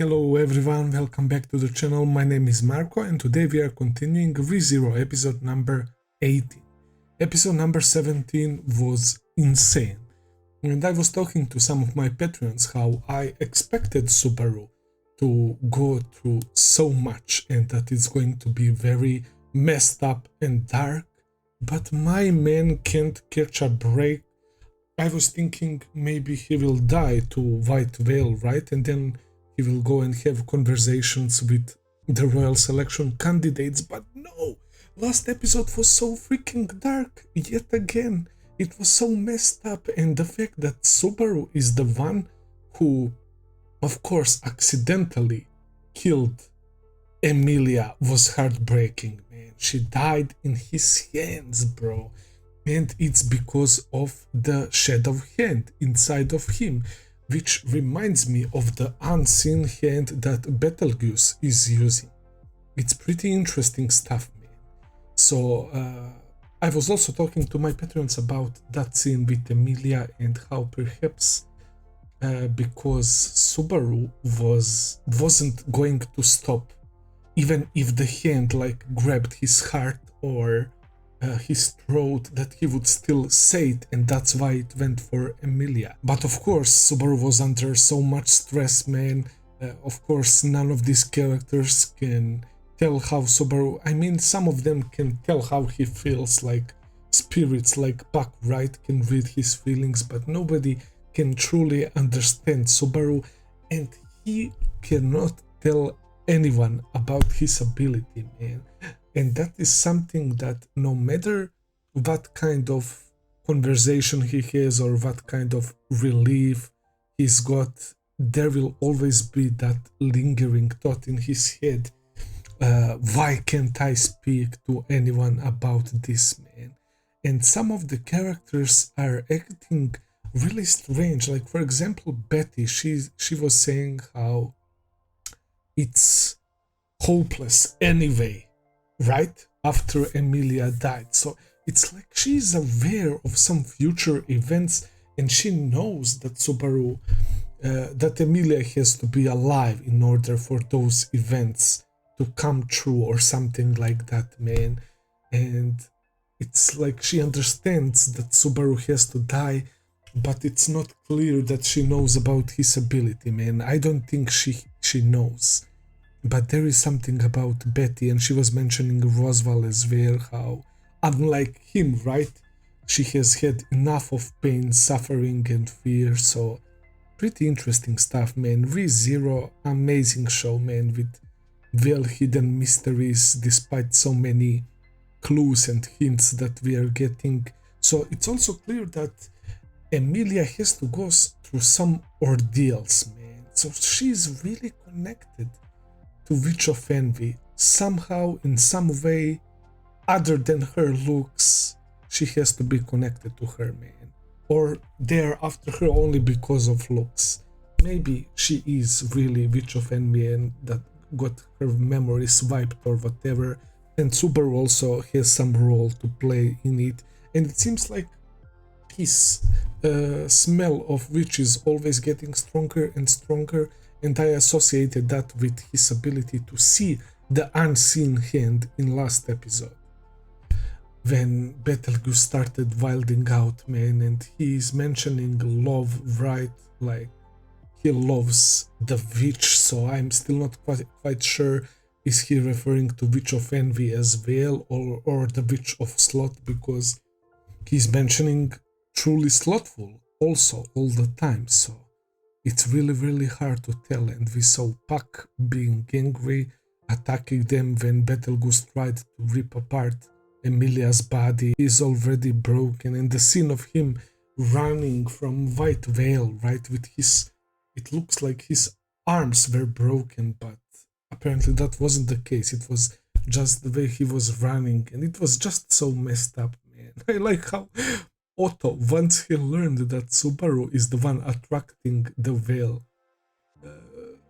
Hello everyone, welcome back to the channel. My name is Marko and today we are continuing ReZero episode number 18. Episode number 17 was insane. And I was talking to some of my patrons how I expected Subaru to go through so much and that it's going to be very messed up and dark. But my man can't catch a break. I was thinking maybe he will die to White Whale, right? And then he will go and have conversations with the royal selection candidates, but no! Last episode was so freaking dark, yet again. It was so messed up, and the fact that Subaru is the one who, of course, accidentally killed Emilia was heartbreaking, man. She died in his hands, bro. And it's because of the shadow hand inside of him, which reminds me of the unseen hand that Betelgeuse is using. It's pretty interesting stuff, man. So I was also talking to my patrons about that scene with Emilia and how perhaps because Subaru wasn't going to stop, even if the hand like grabbed his heart or his throat, that he would still say it, and that's why it went for Emilia. But of course Subaru was under so much stress, man. Of course none of these characters can tell how Subaru, I mean some of them can tell how he feels, like spirits like Puck, right, can read his feelings, but nobody can truly understand Subaru, and he cannot tell anyone about his ability, man. And that is something that no matter what kind of conversation he has or what kind of relief he's got, there will always be that lingering thought in his head. Why can't I speak to anyone about this, man? And some of the characters are acting really strange. Like, for example, Betty, she was saying how it's hopeless anyway, right after Emilia died. So it's like she's aware of some future events and she knows that Subaru, that Emilia has to be alive in order for those events to come true or something like that, man. And it's like she understands that Subaru has to die, but it's not clear that she knows about his ability, man. I don't think she knows. But there is something about Betty, and she was mentioning Roswell as well, how unlike him, right, she has had enough of pain, suffering and fear. So pretty interesting stuff, man. ReZero, amazing show, man, with well hidden mysteries despite so many clues and hints that we are getting. So it's also clear that Emilia has to go through some ordeals, man. So she's really connected to Witch of Envy somehow, in some way other than her looks. She has to be connected to her, man, or they're after her only because of looks. Maybe she is really Witch of Envy and that got her memories wiped or whatever, and Subaru also has some role to play in it. And it seems like his smell of witch is always getting stronger and stronger, and I associated that with his ability to see the unseen hand in last episode. When Betelgeuse started wilding out, man, and he's mentioning love, right? Like, he loves the witch, so I'm still not quite sure, is he referring to Witch of Envy as well, or the Witch of Sloth, because he's mentioning truly slothful also all the time, so it's really hard to tell. And we saw Puck being angry, attacking them when Betelgeuse tried to rip apart Emilia's body. He's already broken, and the scene of him running from White Whale, right, with his, it looks like his arms were broken, but apparently that wasn't the case. It was just the way he was running, and it was just so messed up, man. I like how Otto, once he learned that Subaru is the one attracting the whale,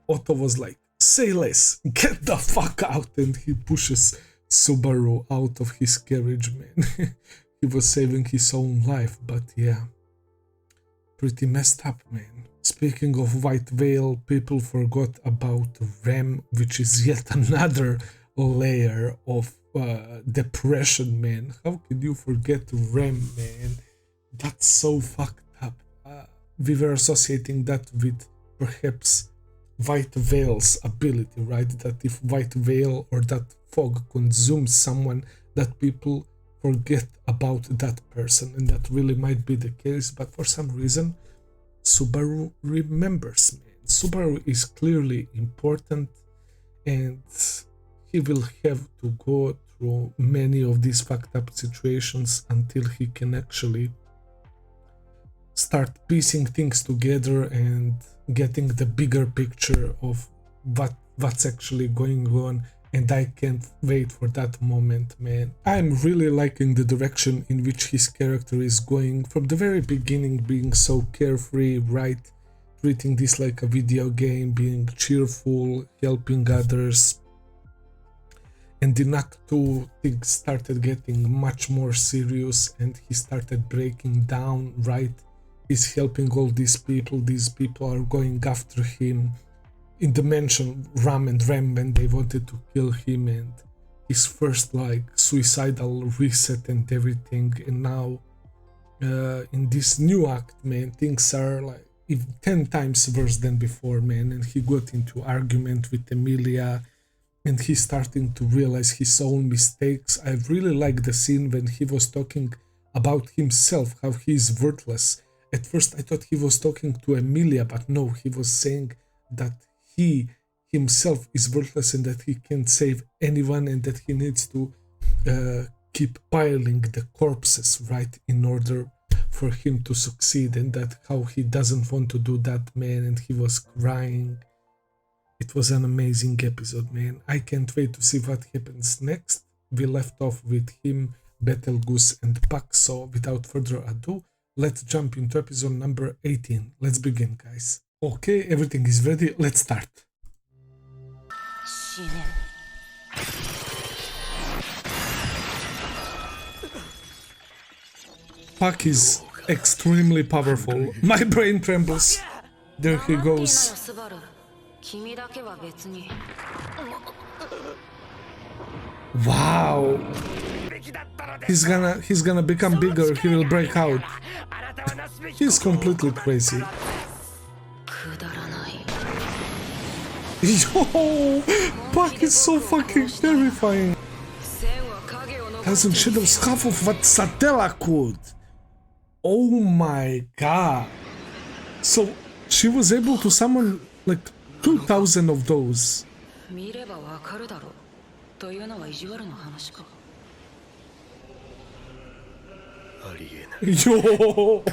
Otto was like, say less, get the fuck out, and he pushes Subaru out of his carriage, man. He was saving his own life, but yeah, pretty messed up, man. Speaking of white veil, people forgot about Rem, which is yet another layer of depression, man. How can you forget Rem, man? That's so fucked up. We were associating that with perhaps white veil's ability, right? That if white veil or that fog consumes someone, that people forget about that person, and that really might be the case. But for some reason, Subaru remembers, man. Subaru is clearly important, and he will have to go through many of these fucked up situations until he can actually start piecing things together and getting the bigger picture of what's actually going on. And I can't wait for that moment, man. I'm really liking the direction in which his character is going from the very beginning, being so carefree, right? Treating this like a video game, being cheerful, helping others. And in Act 2, things started getting much more serious and he started breaking down, right? He's helping all these people are going after him. In the mansion, Ram and Rem, when they wanted to kill him, and his first like suicidal reset and everything. And now in this new act, man, things are like 10 times worse than before, man. And he got into argument with Emilia, and he's starting to realize his own mistakes. I really like the scene when he was talking about himself, how he's worthless. At first I thought he was talking to Emilia, but no, he was saying that he himself is worthless and that he can't save anyone, and that he needs to keep piling the corpses, right, in order for him to succeed, and that how he doesn't want to do that, man. And he was crying. It was an amazing episode, man. I can't wait to see what happens next. We left off with him, Betelgeuse and Puck, so without further ado, let's jump into episode number 18. Let's begin, guys. Okay, everything is ready. Let's start. Puck is extremely powerful. My brain trembles. There he goes. Wow. He's gonna become bigger. He will break out. He's completely crazy. Yo, Puck is so fucking terrifying. Doesn't shadow half of what Satella could. Oh my god. So she was able to summon like 2,000 of those. Yo.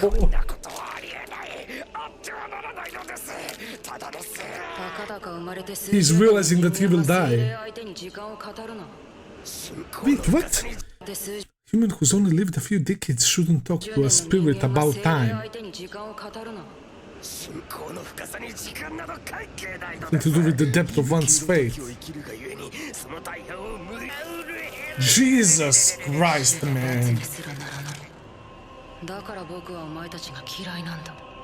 He's realizing that he will die. Wait, what? Human who's only lived a few decades shouldn't talk to a spirit about time. Nothing to do with the depth of one's faith. Jesus Christ, man.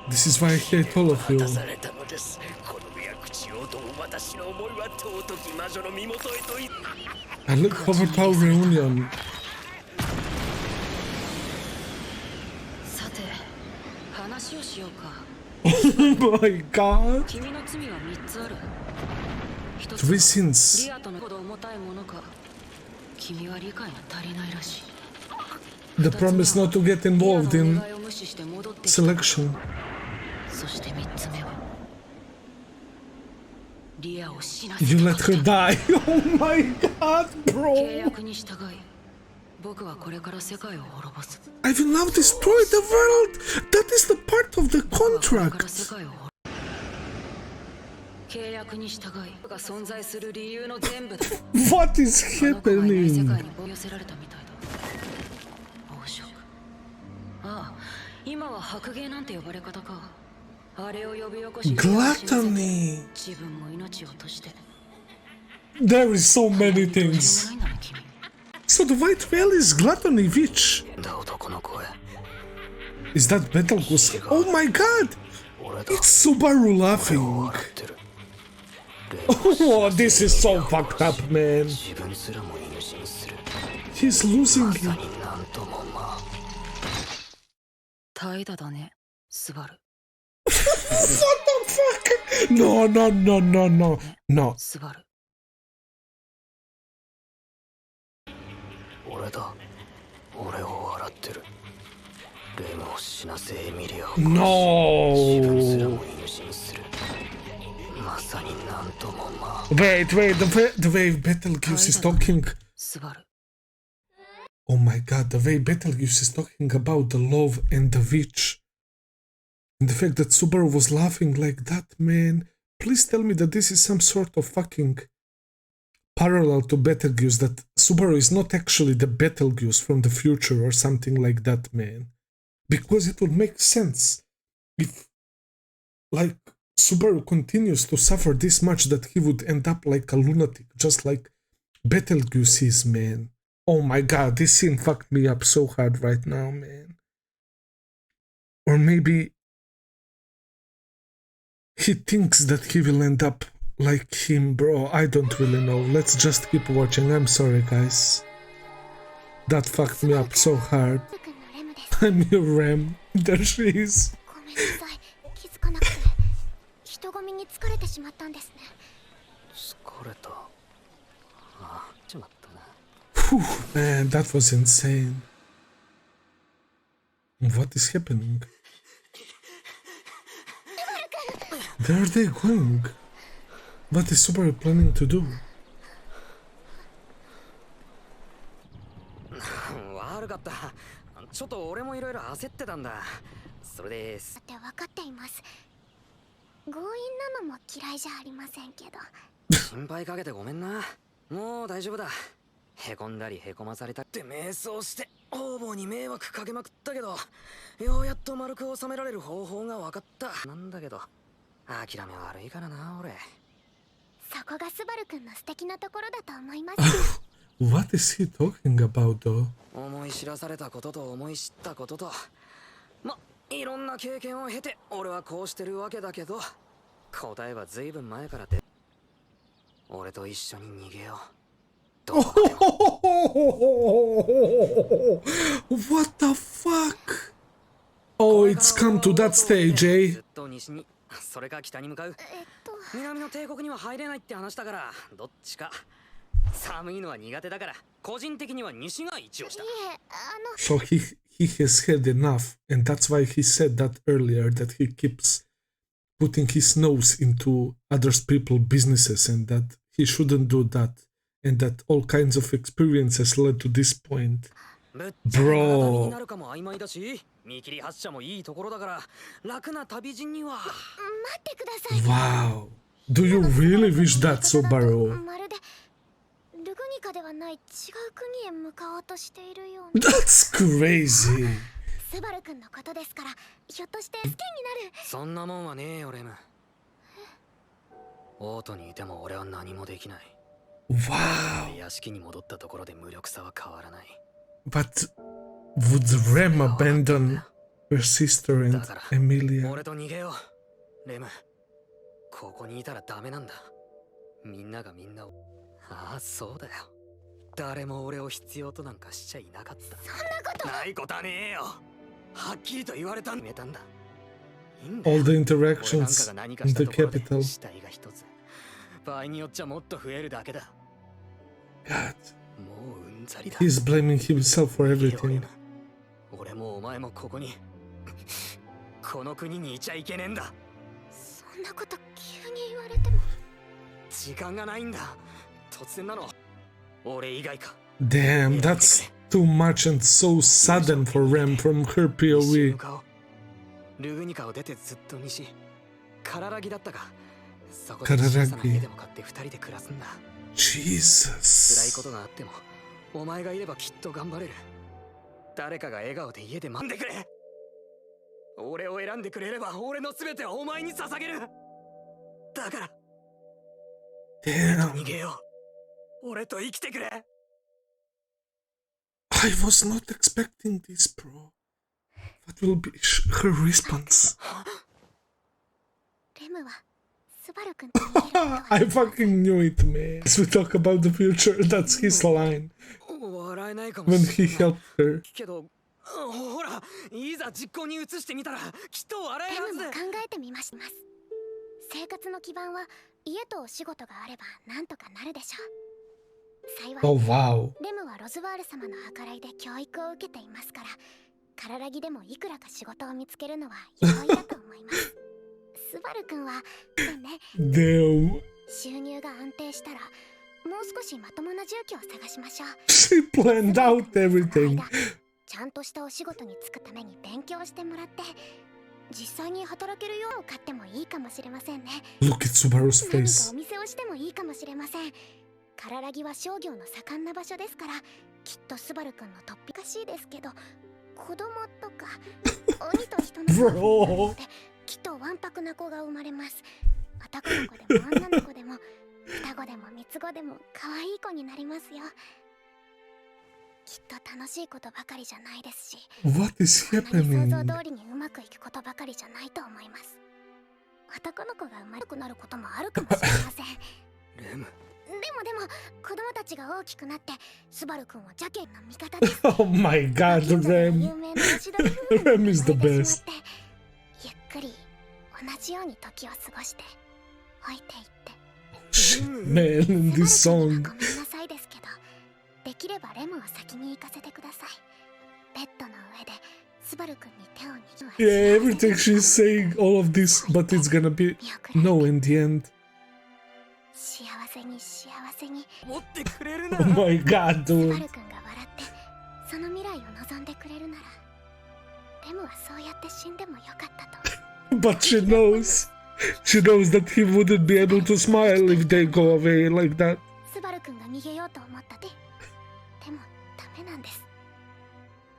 This is why I hate all of you. I look forward to our reunion. Oh my god. 3 sins. The promise not to get involved in selection. You let her die. Oh my god, bro. I will now destroy the world. That is the part of the contract. What is happening? Gluttony. There is so many things. So the white veil is gluttony, which? Is that Betelgeuse? Oh my god! It's Subaru laughing. Oh, this is so fucked up, man. He's losing it. What the fuck? No. No. No. Wait, the way Betelgeuse is talking. Oh my god, the way Betelgeuse is talking about the love and the witch. And the fact that Subaru was laughing like that, man. Please tell me that this is some sort of fucking parallel to Betelgeuse, that Subaru is not actually the Betelgeuse from the future or something like that, man. Because it would make sense if, like, Subaru continues to suffer this much that he would end up like a lunatic, just like Betelgeuse is, man. Oh my god, this scene fucked me up so hard right now, man. Or maybe he thinks that he will end up like him, bro. I don't really know. Let's just keep watching. I'm sorry, guys. That fucked me up so hard. I'm your Rem. There she is. Whew, man, that was insane. What is happening? Where are they going? What is Subaru planning to do? What is he talking about, though? What the fuck? Oh, it's come to that stage, eh? So he has had enough, and that's why he said that earlier, that he keeps putting his nose into other people's businesses and that he shouldn't do that, and that all kinds of experiences led to this point. Bro. Wow. Do you really wish that, Subaru? That's crazy. Wow. But would Rem abandon her sister and Emilia? All the interactions in the capital. God. He's blaming himself for everything. Damn, that's too much and so sudden for Rem from her POV. Kararagi. Jesus. Damn. I was not expecting this, bro. What will be her response? I fucking knew it, man. As we talk about the future, that's his line. When he helped her. ほら、いざ実行に移してみたらきっと笑えるはず。考えてみました。生活の基盤は家とお仕事があればなんとかなるでしょう。幸い、レムはロズワール様の計らいで教育を受けていますから、体着でもいくらか仕事を見つけるのは容易だと思います。スバル君はね、収入が安定したらもう少しまともな住居を探しましょう。She planned out everything. ちゃんとしたお仕事に就くために勉強してもらって、実際に働けるよう買ってもいいかもしれませんね。Look at Subaru's face. 何かお店をしてもいいかもしれません。カララギは商業の盛んな場所ですから、きっとスバル君の突飛かしいですけど、子供とか鬼と人のってきっとわんぱくな子が生まれます。男の子でも女の子でも双子でも三つ子でも可愛い子になりますよ。きっと楽しいことばかりじゃないですし、What is happening? 想像通りにうまくいくことばかりじゃないと思います。男の子が生まれくなることもあるかもしれません。レム。でも子供たちが大きくなってスバル君はジャケンの味方です。Oh my god, Rem. Rem is the best. ゆっくり同じように時を過ごして置いていって。Man, in this song. ごめんなさいですけど、できればレムを先に行かせてください。ベッドの上でスバル君に手を握る。Yeah, everything she's saying, all of this, but it's gonna be no in the end. 幸せに幸せに持ってくれるな Oh ら。 my god, ス dude. バル君が笑ってその未来を望んでくれるなら、レムはそうやって死んでもよかったと。But she knows that he wouldn't be able to smile if they go away like that. スバル君が逃げようと思ったで。でもダメなんです。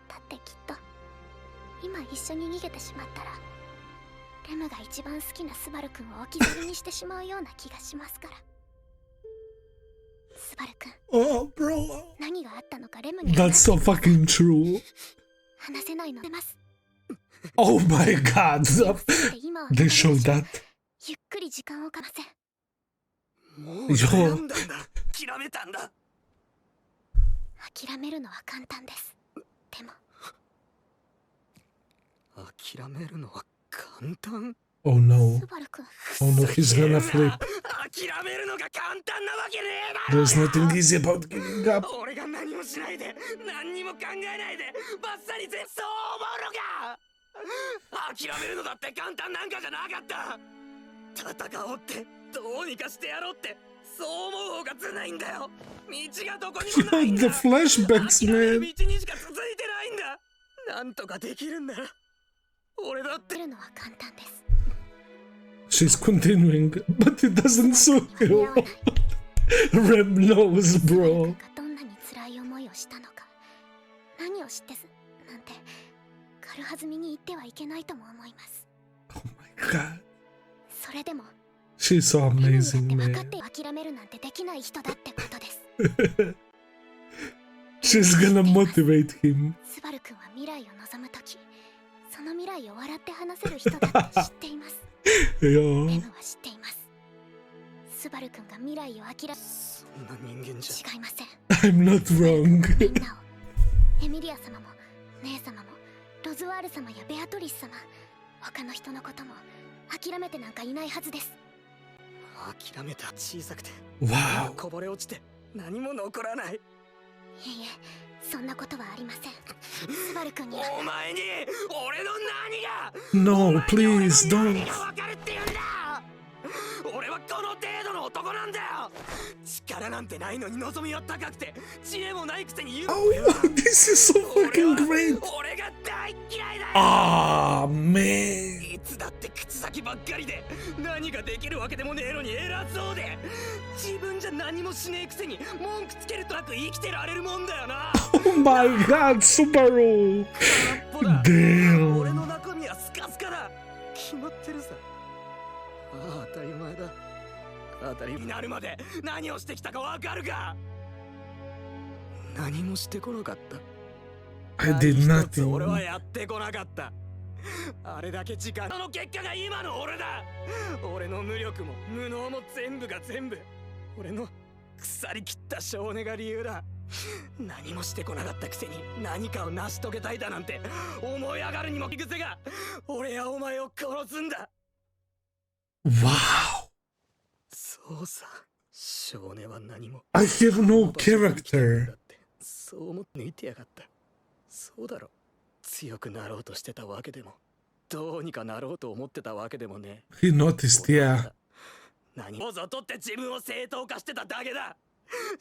だってきっと今一緒に逃げてしまったら、レムが一番好きなスバル君を置き去りにしてしまうような気がしますから。スバル君、 Oh, bro. 何があったのかレムに That's so fucking true. 話せないのでます。 Oh my god. They showed that. ゆっくり時間をかませ。もう悩んだんだ。諦めたんだ。諦めるのは簡単です。でも諦めるのは簡単。 Oh no. スバル君。 Oh no, he's gonna flip. 諦めるのが簡単なわけねえだ。 There's nothing easy about giving up. 俺が何もしないで何にも考えないでバッサリ全そう思うのか。諦めるのだって簡単なんかじゃなかった。戦おうってどうにかしてやろうってそう思う方がつないんだよ。道がどこにもないんだ。 The flashbacks, 諦める man. 道にしか続いてないんだ。なんとかできるんだ。俺だってるのは簡単です。 She's continuing, but it doesn't suit you. Rem knows, bro. どんなに辛い思いをしたのか、何を知ってすなんて軽はずみに言ってはいけないとも思います。 Oh my god. それでも She's so amazing, 分かっ man. て諦めるなんてできない人だってことです。 She's gonna motivate him. スバル君は未来を望むとき、その未来を笑って話せる人だって知っています。レ Yeah. ムは知っています。スバル君が未来を諦め、そんな人間じゃ違いません。 I'm not wrong. みんなを、エミリア様も姉様もロズワール様やベアトリス様、他の人のことも諦めてなんかいないはずです。諦めた。小さくて Wow. こぼれ落ちて何も残らない。いえいえ、そんなことはありません。スバル君にはお前に俺の何が No, please 何 don't. が分かるって言うんだ。俺はこの程度の男なんだよ。力なんてないのに望みは高くて知恵もないくせに言う。 Oh, this is so fucking great. 俺が大嫌いだよ。 Ah, man. いつだって口先ばっかりで何ができるわけでもねえのに偉そうで、自分じゃ何もしねえくせに文句つけるとなく生きてられるもんだよな。 Oh my god, Subaru. 俺 Damn. の中身はスカスカだ。決まってるさ。ああ、当たり前だ。当たりになるまで何をしてきたかわかるか。何もしてこなかった。 I did 俺 nothing. はやってこなかった。あれだけ時間の結果が今の俺だ。俺の無力も無能も全部が全部俺の腐りきった性根が理由だ。何もしてこなかったくせに何かを成し遂げたいだなんて思い上がるにも癖が俺やお前を殺すんだ。 Wow. そうさ、少年は何も I have no character. そう思って抜いてやがった。そうだろ、強くなろうとしてたわけでもどうにかなろうと思ってたわけでもね。 He noticed, yeah. 何をぞとって自分を正当化してただけだ。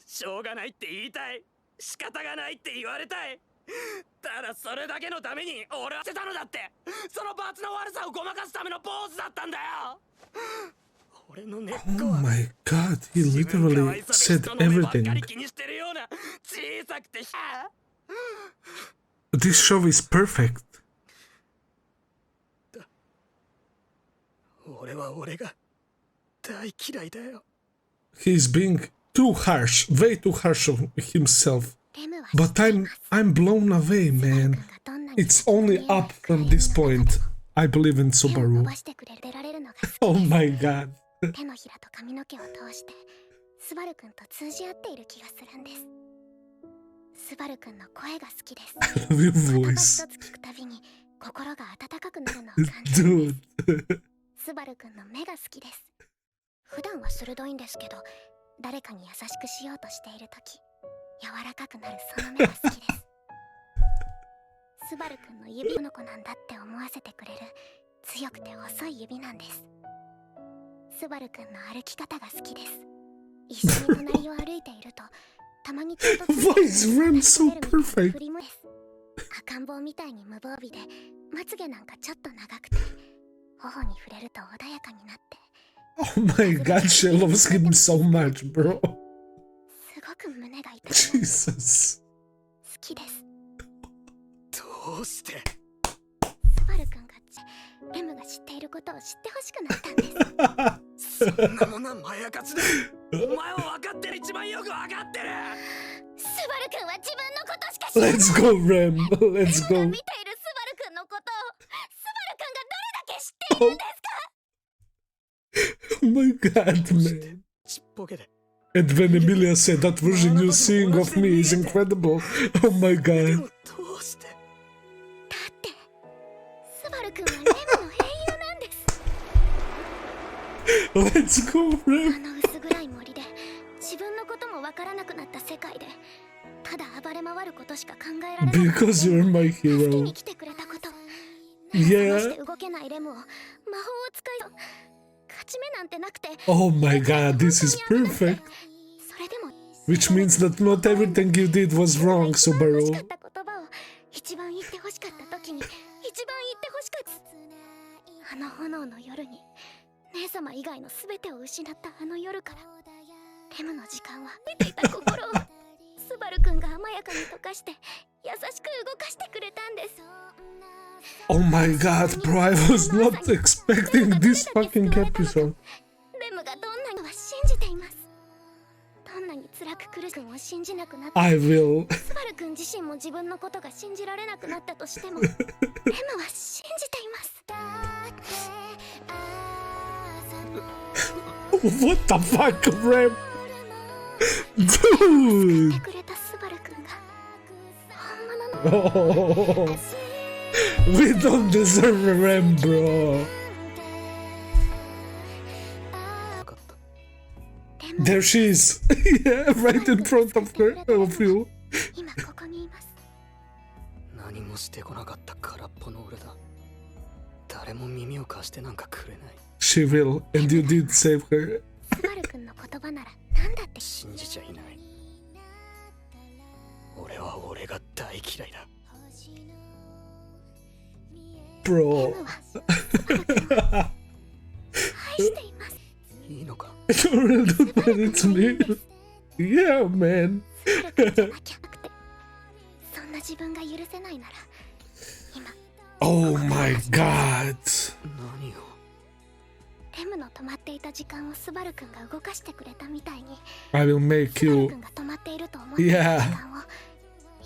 しょうがないって言いたい、仕方がないって言われたい。ただそれだけのために俺はしてたのだって。その罰の悪さをごまかすためのポーズだったんだよ。俺の根っ Oh こは my god, he literally said everything. This show is perfect. 俺は俺が大嫌いだよ。 He's being too harsh, way too harsh on himself. But I'm blown away, man. It's only up from this point. I believe in Subaru. Oh my god. 手のひらと髪の毛を通してスバル君と通じ合っている気がするんです。スバル君の声が好きです。 Your 言葉 voice. 一つ聞くたびに心が温かくなるのを感じるんです。 Dude. スバル君の目が好きです。普段は鋭いんですけど、誰かに優しくしようとしているとき、柔らかくなるその目が好きです。スバル君の指の子なんだって思わせてくれる強くて細い指なんです。スバル君の歩き方が好きです。一緒に隣を歩いていると、たまにちょっと Why is Rem so perfect? 振り向です。赤ん坊みたいに無防備で、まつげなんかちょっと長くて、頬に触れると穏やかになって。 Oh my god, she loves him so much, bro. すごく胸が痛い。 Jesus. 好きです。どうしてスバル君がレムが知っていることを知ってほしくなったんです。そんなものはまやかしだ。お前は分かってる、一番よく分かってる。スバル君は自分のことしか知らない。 Let's go, Rem. Let's レムが go. 見ているスバル君のことをスバル君がどれだけ知っているんですか？ Oh my god, man. ちっぽけで。 And when Emilia said that version you're seeing of me is incredible. Oh my で god. もどうして。だってスバル君はレムの英雄なんです。 Let's go, あ Rem. の薄暗い森で自分のこともわからなくなった世界でただ暴れ回ることしか考えられない。 Because you're my 助け hero. に来てくれたこと。 Yeah. まして動けないレムを魔法を使い勝ち目なんてなくて。 Oh my god, this is perfect. それでも Which means that not everything you did was wrong, 一番欲しか Subaru. った言葉を一番言って欲しかった時に一番言って欲しかった。あの炎の夜に姉様以外の全てを失ったあの夜からレムの時間は出ていた心をスバル君が甘やかに溶かして優しく動かしてくれたんです。 Oh my god, bro, I was not expecting this fucking episode. レムがどんなには信じています。どんなに辛く苦しくを信じなくなった I will. スバル君自身も自分のことが信じられなくなったとしてもレムは信じています。 What the fuck, Rem? Dude! 来てくれたスバル君が本物の Oh, we don't deserve a Rem, bro. 分かった。 There she is. Yeah, right in front of her, of you. 今ここにいます。何もしてこなかった空っぽの俺だ。誰も耳を貸してなんかくれない。 She will, and you did save her. スバル君の言葉なら何だって信じちゃいない。俺は俺が大嫌いだ。 Bro. 愛しています。いいのか。 Don't it's me. Yeah, man. スバル君じゃなきゃなくてそんな自分が許せないなら今 Oh my god. 何を。レムの止まっていた時間をスバル君が動かしてくれたみたいに I will make スバル you 君が止まっていると思っていた時間を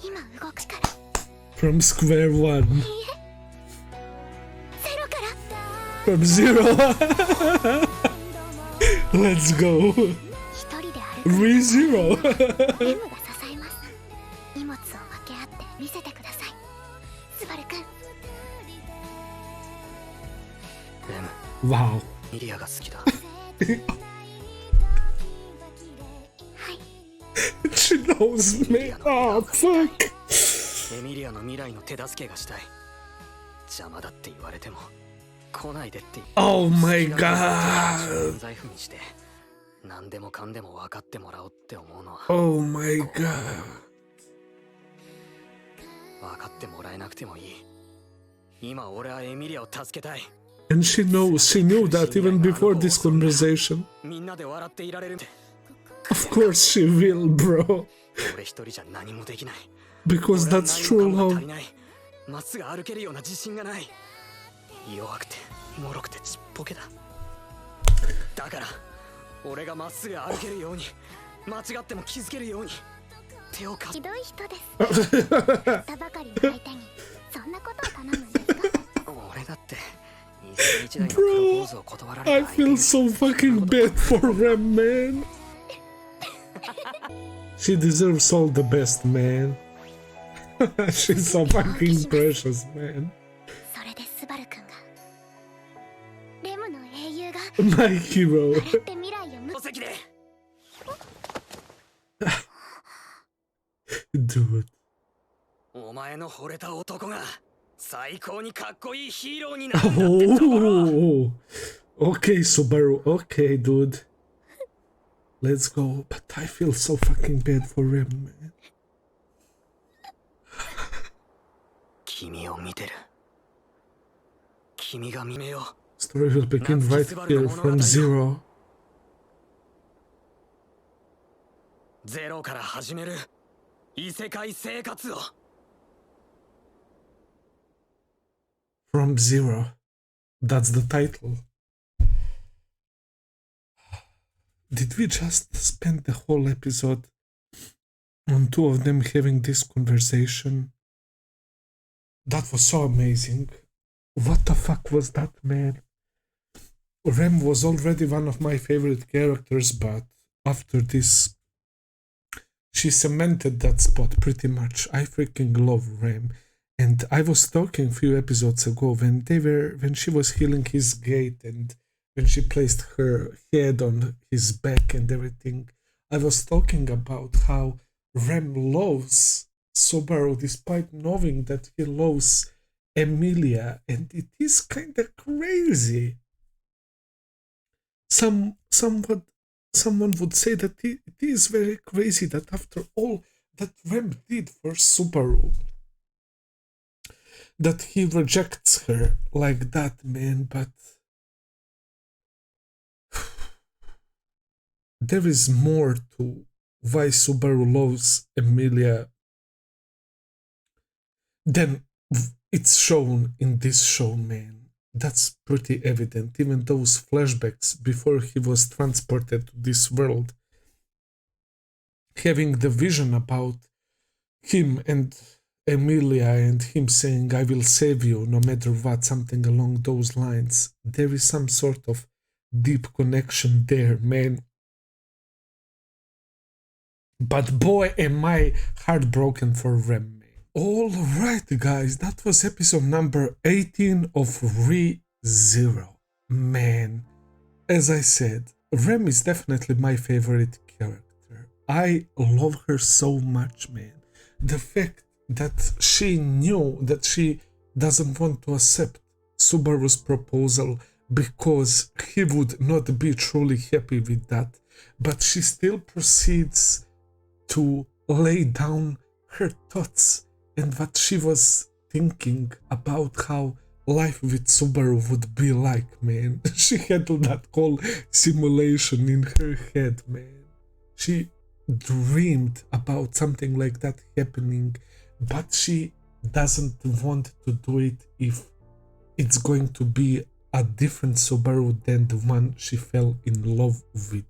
今動くから。 from square one. いいえ From zero. Let's go. 一人で歩く Re-zero. レムが支えます。荷物を分け合って見せてください。スバルくん。レム Wow. ミリアが好きだ。はい。 She knows me. Oh, fuck. エミリアの未来の手助けがしたい。邪魔だって言われても来ないでって言う。 Oh my god. 財布にして何でもかんでも分かってもらおうって思うのは Oh my god. 分かってもらえなくてもいい。今俺はエミリアを助けたい。 And she knew that even before this conversation. みんなで笑っていられるって。 Of course she will, bro. 俺一人じゃ何もできない。 Because that's true 俺は何もかもが love. 足りない。まっすぐ歩けるような自信がない。弱くて脆くてちっぽけだ。だから俺がまっすぐ歩けるように、間違っても気づけるように手を貸す。ひどい人です。知ったばかりの相手にそんなことを頼むんですか。俺だって一世一代のプロポーズを断られ I た相手 feel に so fucking bad for Rem, man. She deserves all the best, man. She's so fucking precious, man. それでスバルくんがレムの英雄が My hero. 笑って未来を向お席で。 Dude. お前の惚れた男が最高にかっこいいヒーローになるんだってところ。 Oh. Okay, Subaru. Okay, dude. Let's go. But I feel so fucking bad for Rem, man. 君を見てる。君が見めよ。 Story will begin right here from zero. ゼロから始める異世界生活を。 From zero. That's the title. Did we just spend the whole episode on two of them having this conversation? That was so amazing. What the fuck was that, man? Rem was already one of my favorite characters, but after this, she cemented that spot pretty much. I freaking love Rem. And I was talking a few episodes ago when she was healing his gate and when she placed her head on his back and everything. I was talking about how Rem loves Subaru despite knowing that he loves Emilia, and it is kind of crazy. Someone would say that it is very crazy that after all that Rem did for Subaru, that he rejects her like that, man. But there is more to why Subaru loves Emilia than it's shown in this show, man. That's pretty evident. Even those flashbacks before he was transported to this world, having the vision about him and Emilia and him saying, I will save you no matter what, something along those lines. There is some sort of deep connection there, man. But boy, am I heartbroken for Rem. Alright, guys, that was episode number 18 of Re:Zero. Man, as I said, Rem is definitely my favorite character. I love her so much, man. The fact that she knew that she doesn't want to accept Subaru's proposal because he would not be truly happy with that, but she still proceeds to lay down her thoughts and what she was thinking about how life with Subaru would be like, man. She had that whole simulation in her head, man. She dreamed about something like that happening, but she doesn't want to do it if it's going to be a different Subaru than the one she fell in love with.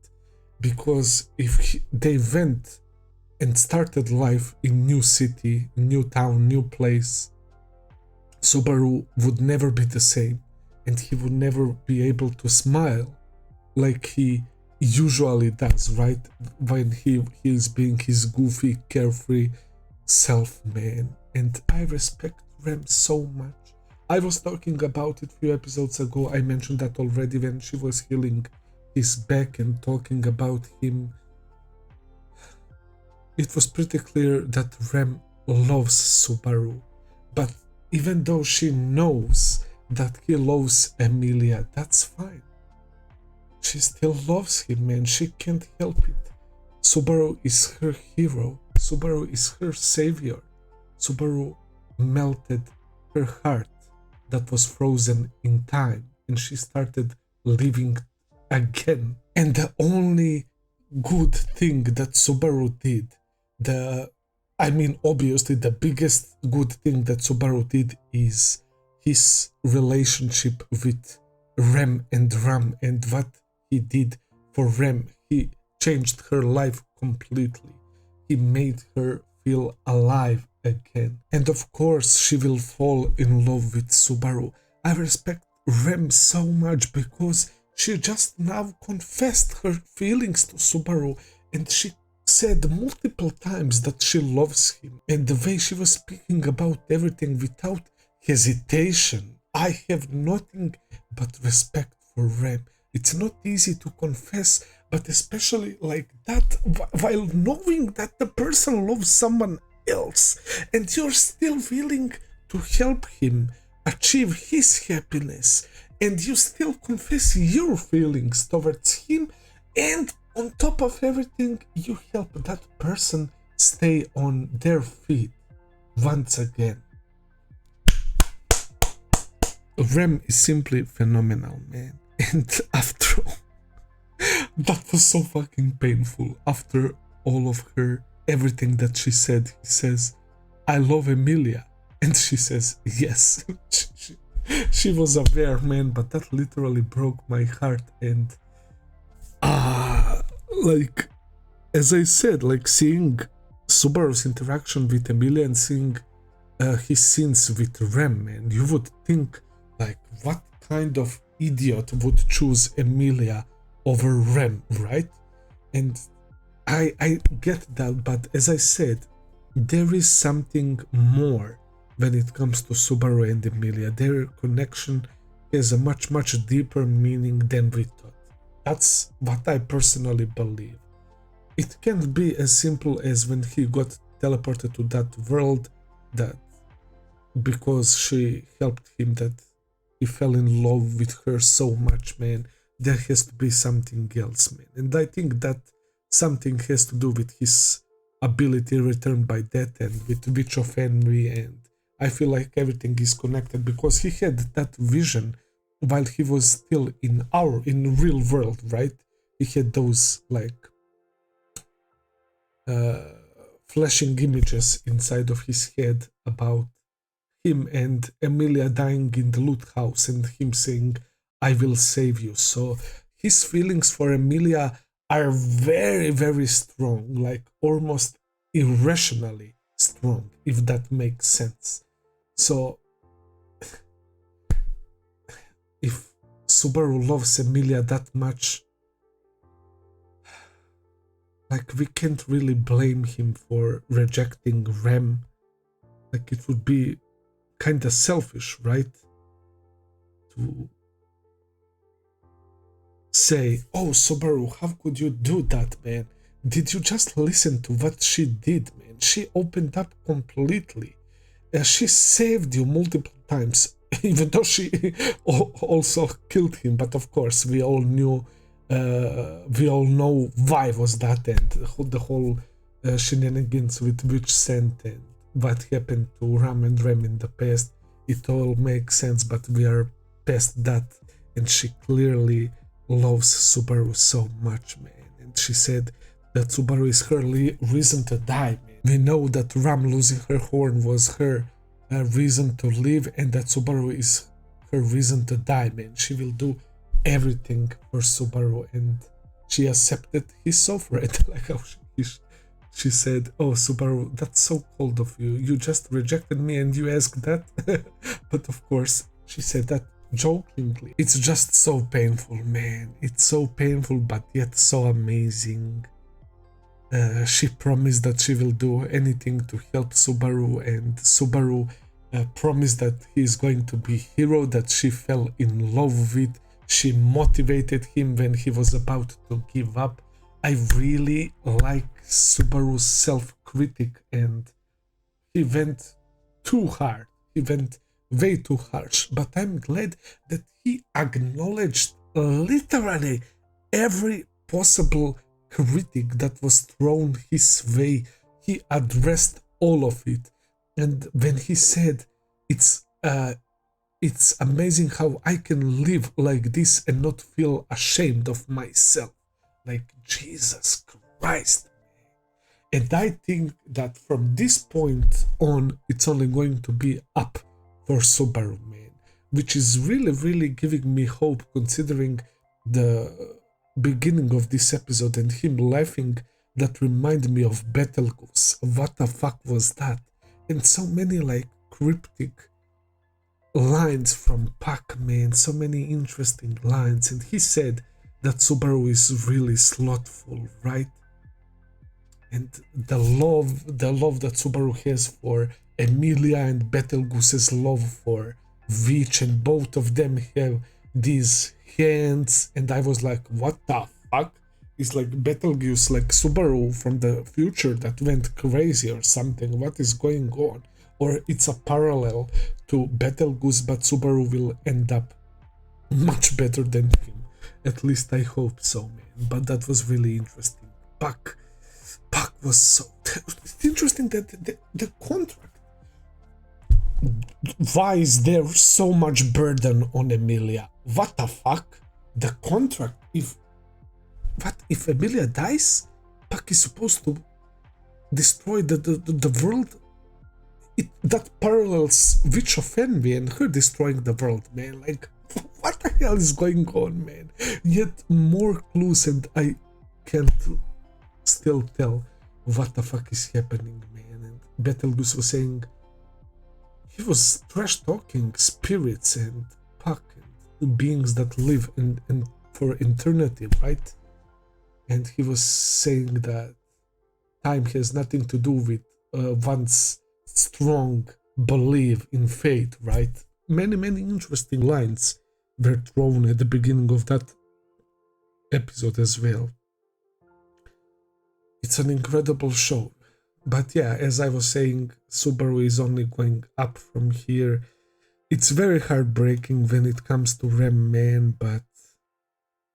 Because if they went and started life in new city, new town, new place, Subaru would never be the same. and he would never be able to smile like he usually does, right? When he is being his goofy, carefree self, man. And I respect Rem so much. I was talking about it a few episodes ago. I mentioned that already when she was healing his back and talking about him. It was pretty clear that Rem loves Subaru, but even though she knows that he loves Emilia, that's fine. She still loves him, and she can't help it. Subaru is her hero. Subaru is her savior. Subaru melted her heart that was frozen in time, and she started living again. And the only good thing that Subaru did, obviously the biggest good thing that Subaru did is his relationship with Rem and Ram, and what he did for Rem. He changed her life completely. He made her feel alive again. And of course, she will fall in love with Subaru. I respect Rem so much because she just now confessed her feelings to Subaru, and she said multiple times that she loves him. And the way she was speaking about everything without hesitation, I have nothing but respect for Rem. It's not easy to confess, but especially like that, while knowing that the person loves someone else, and you're still willing to help him achieve his happiness, and you still confess your feelings towards him, and on top of everything, you help that person stay on their feet once again. Rem is simply phenomenal, man. And after all, that was so fucking painful. After all of her, everything that she said, he says, I love Emilia. And she says, yes. She was aware, man, but that literally broke my heart. And like, as I said, like seeing Subaru's interaction with Emilia and seeing his scenes with Rem, and you would think, like, what kind of idiot would choose Emilia over Rem, right? And I get that, but as I said, there is something more when it comes to Subaru and Emilia. Their connection has a much deeper meaning than we thought. That's what I personally believe. It can't be as simple as when he got teleported to that world, that because she helped him, that he fell in love with her so much, man. There has to be something else, man. And I think that something has to do with his ability returned by death and with Witch of Envy, and I feel like everything is connected because he had that vision while he was still in real world, right? He had those like flashing images inside of his head about him and Emilia dying in the loot house and him saying, I will save you. So his feelings for Emilia are very strong, like almost irrationally strong, if that makes sense. So if Subaru loves Emilia that much, like, we can't really blame him for rejecting Rem. Like, it would be kind of selfish, right? To say, oh, Subaru, how could you do that, man? Did you just listen to what she did, man? She opened up completely. She saved you multiple times, even though she also killed him. But of course, we all know why was that, and the whole shenanigans with Witch Scent and what happened to Ram and Rem in the past. It all makes sense, but we are past that, and she clearly loves Subaru so much, man. And she said that Subaru is her reason to die, man. We know that Ram losing her horn was her reason to live, and that Subaru is her reason to die, man. She will do everything for Subaru, and she accepted his offer. Like how she said, oh, Subaru, that's so cold of you. You just rejected me and you asked that. But of course, she said that jokingly. It's just so painful, man. It's so painful, but yet so amazing. She promised that she will do anything to help Subaru, and Subaru promised that he is going to be hero that she fell in love with. She motivated him when he was about to give up. I really like Subaru's self-critic, and he went too hard. He went way too harsh, but I'm glad that he acknowledged literally every possible critic that was thrown his way. He addressed all of it. And when he said, it's amazing how I can live like this and not feel ashamed of myself. Like, Jesus Christ. And I think that from this point on, it's only going to be up for Subaru, man. Which is really, really giving me hope, considering the beginning of this episode and him laughing. That reminded me of Betelgeuse. What the fuck was that? And so many like cryptic lines from Pac-Man, so many interesting lines. And he said that Subaru is really slothful, right? And the love that Subaru has for Emilia and Betelgeuse's love for Veach, and both of them have these hands. And I was like, what the fuck? It's like Betelgeuse, like Subaru from the future that went crazy or something. What is going on? Or it's a parallel to Betelgeuse, but Subaru will end up much better than him. At least I hope so, man. But that was really interesting. Pac was so... It's interesting that the contract... Why is there so much burden on Emilia? What the fuck? The contract, if Emilia dies, Pac is supposed to destroy the world? That parallels Witch of Envy and her destroying the world, man. Like, what the hell is going on, man? Yet more clues, and I can't still tell what the fuck is happening, man. And Betelgeuse was saying he was trash talking spirits and Pac and beings that live in for eternity, right? And he was saying that time has nothing to do with one's strong belief in fate, right? Many interesting lines were thrown at the beginning of that episode as well. It's an incredible show. But yeah, as I was saying, Subaru is only going up from here. It's very heartbreaking when it comes to Rem, man, but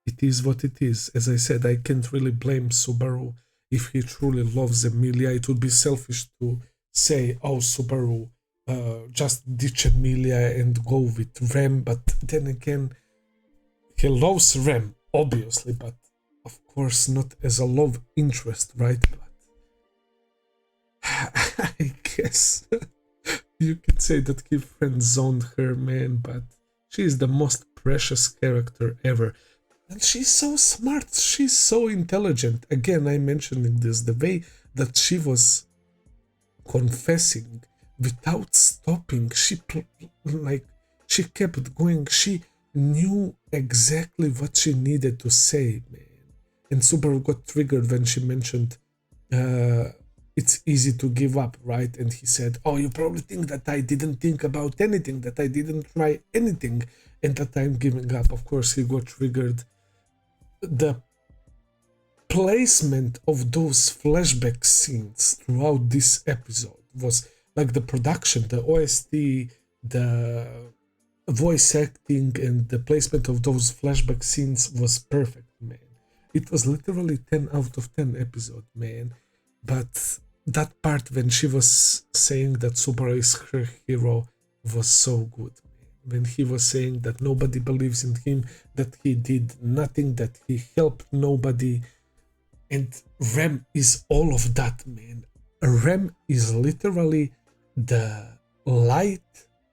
it is what it is. As I said, I can't really blame Subaru if he truly loves Emilia. It would be selfish to say, oh, Subaru, just ditch Emilia and go with Rem. But then again, he loves Rem, obviously, but of course not as a love interest, right? But I guess you could say that he friend-zoned her, man, but she is the most precious character ever. And she's so smart, she's so intelligent. Again, I'm mentioning this, the way that she was confessing without stopping, she kept going, she knew exactly what she needed to say, man. And Subaru got triggered when she mentioned it's easy to give up, right? And he said, oh, you probably think that I didn't think about anything, that I didn't try anything, and that I'm giving up. Of course, he got triggered. The placement of those flashback scenes throughout this episode was like the production, the OST, the voice acting, and the placement of those flashback scenes was perfect, man. It was literally 10 out of 10 episode, man. But that part when she was saying that Subaru is her hero was so good, man. When he was saying that nobody believes in him, that he did nothing, that he helped nobody. And Rem is all of that, man. Rem is literally the light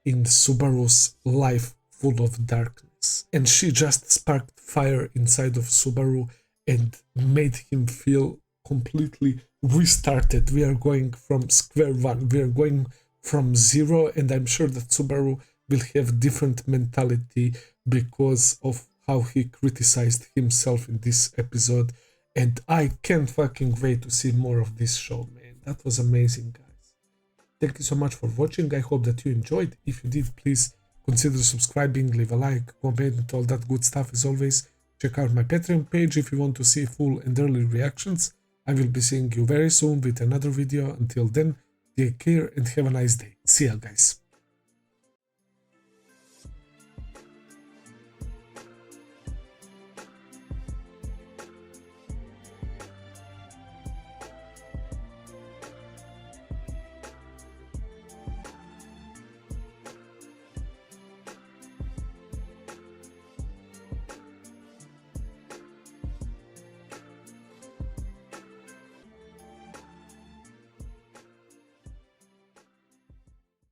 in Subaru's life full of darkness. And she just sparked fire inside of Subaru and made him feel completely restarted. We are going from square one. We are going from zero, and I'm sure that Subaru will have different mentality because of how he criticized himself in this episode. And I can't fucking wait to see more of this show, man. That was amazing, guys. Thank you so much for watching. I hope that you enjoyed. If you did, please consider subscribing, leave a like, comment, all that good stuff. As always, check out my Patreon page if you want to see full and early reactions. I will be seeing you very soon with another video. Until then, take care and have a nice day. See ya, guys.